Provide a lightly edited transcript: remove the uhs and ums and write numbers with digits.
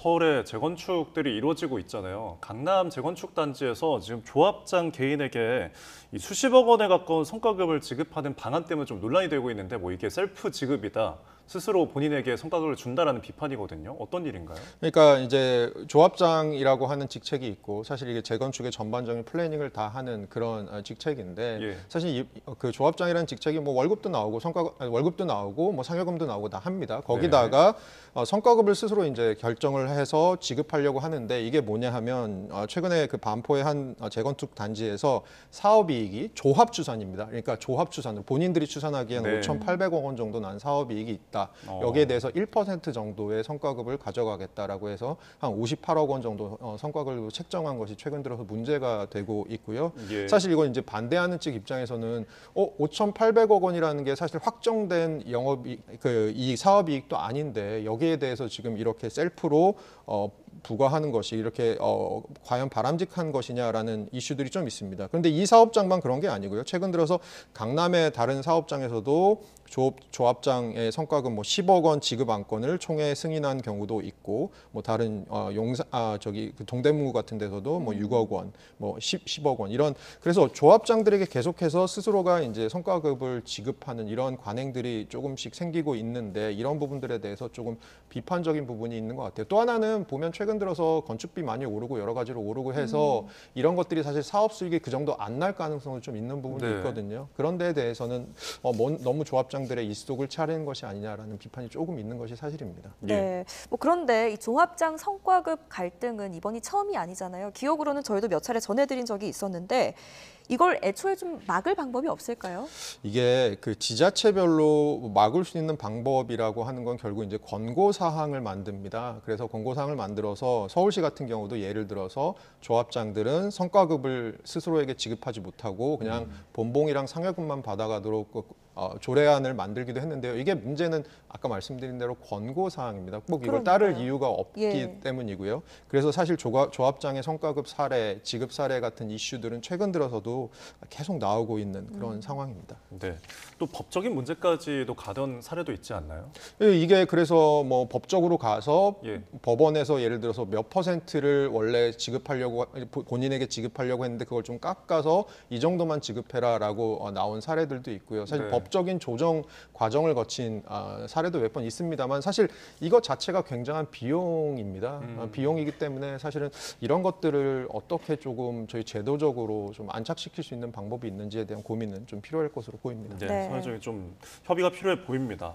서울에 재건축들이 이루어지고 있잖아요. 강남 재건축 단지에서 지금 조합장 개인에게 이 수십억 원에 가까운 성과급을 지급하는 방안 때문에 좀 논란이 되고 있는데 뭐 이게 셀프 지급이다. 스스로 본인에게 성과급을 준다라는 비판이거든요. 어떤 일인가요? 그러니까 이제 조합장이라고 하는 직책이 있고 사실 이게 재건축의 전반적인 플래닝을 다 하는 그런 직책인데 예. 사실 그 조합장이라는 직책이 뭐 월급도 나오고 월급도 나오고 뭐 상여금도 나오고 다 합니다. 거기다가 성과급을 스스로 이제 결정을 해서 지급하려고 하는데 이게 뭐냐 하면 최근에 그 반포의 한 재건축 단지에서 사업이익이 조합추산입니다. 그러니까 조합추산으로 본인들이 추산하기에는 네. 5,800억 원 정도 난 사업이익이 있다. 여기에 대해서 1% 정도의 성과급을 가져가겠다라고 해서 한 58억 원 정도 성과급을 책정한 것이 최근 들어서 문제가 되고 있고요. 예. 사실 이건 이제 반대하는 측 입장에서는 5,800억 원이라는 게 사실 확정된 이 사업이익도 아닌데 여기에 대해서 지금 이렇게 셀프로 부과하는 것이 이렇게 과연 바람직한 것이냐라는 이슈들이 좀 있습니다. 그런데 이 사업장만 그런 게 아니고요. 최근 들어서 강남의 다른 사업장에서도 조합장의 성과금 뭐 10억 원 지급 안건을 총회 승인한 경우도 있고 뭐 다른 그 동대문구 같은 데서도 뭐 6억 원, 뭐 10억 원 이런 그래서 조합장들에게 계속해서 스스로가 이제 성과급을 지급하는 이런 관행들이 조금씩 생기고 있는데 이런 부분들에 대해서 조금 비판적인 부분이 있는 것 같아요. 또 하나는 보면 최근 들어서 건축비 많이 오르고 여러 가지로 오르고 해서 이런 것들이 사실 사업 수익이 그 정도 안 날 가능성이 좀 있는 부분도 네. 있거든요. 그런 데에 대해서는 너무 조합장들의 입속을 차리는 것이 아니냐라는 비판이 조금 있는 것이 사실입니다. 네. 뭐 그런데 이 조합장 성과급 갈등은 이번이 처음이 아니잖아요. 기억으로는 저희도 몇 차례 전해드린 적이 있었는데 이걸 애초에 좀 막을 방법이 없을까요? 이게 그 지자체별로 막을 수 있는 방법이라고 하는 건 결국 이제 권고 사항을 만듭니다. 그래서 권고 사항을 만들어서 서울시 같은 경우도 예를 들어서 조합장들은 성과급을 스스로에게 지급하지 못하고 그냥 본봉이랑 상여금만 받아가도록 조례안을 만들기도 했는데요. 이게 문제는 아까 말씀드린 대로 권고 사항입니다. 꼭 이걸 따를 이유가 없기 때문이고요. 그래서 사실 조합장의 성과급 사례, 지급 사례 같은 이슈들은 최근 들어서도 계속 나오고 있는 그런 상황입니다. 네. 또 법적인 문제까지도 가던 사례도 있지 않나요? 이게 그래서 뭐 법적으로 가서 예. 법원에서 예를 들어서 몇 퍼센트를 원래 지급하려고 본인에게 지급하려고 했는데 그걸 좀 깎아서 이 정도만 지급해라라고 나온 사례들도 있고요. 사실 네. 법적인 조정 과정을 거친 사례도 몇 번 있습니다만 사실 이것 자체가 굉장한 비용입니다. 비용이기 때문에 사실은 이런 것들을 어떻게 조금 저희 제도적으로 좀 안착시킬 수 있는 방법이 있는지에 대한 고민은 좀 필요할 것으로 보입니다. 네. 네. 사회적인 좀 협의가 필요해 보입니다.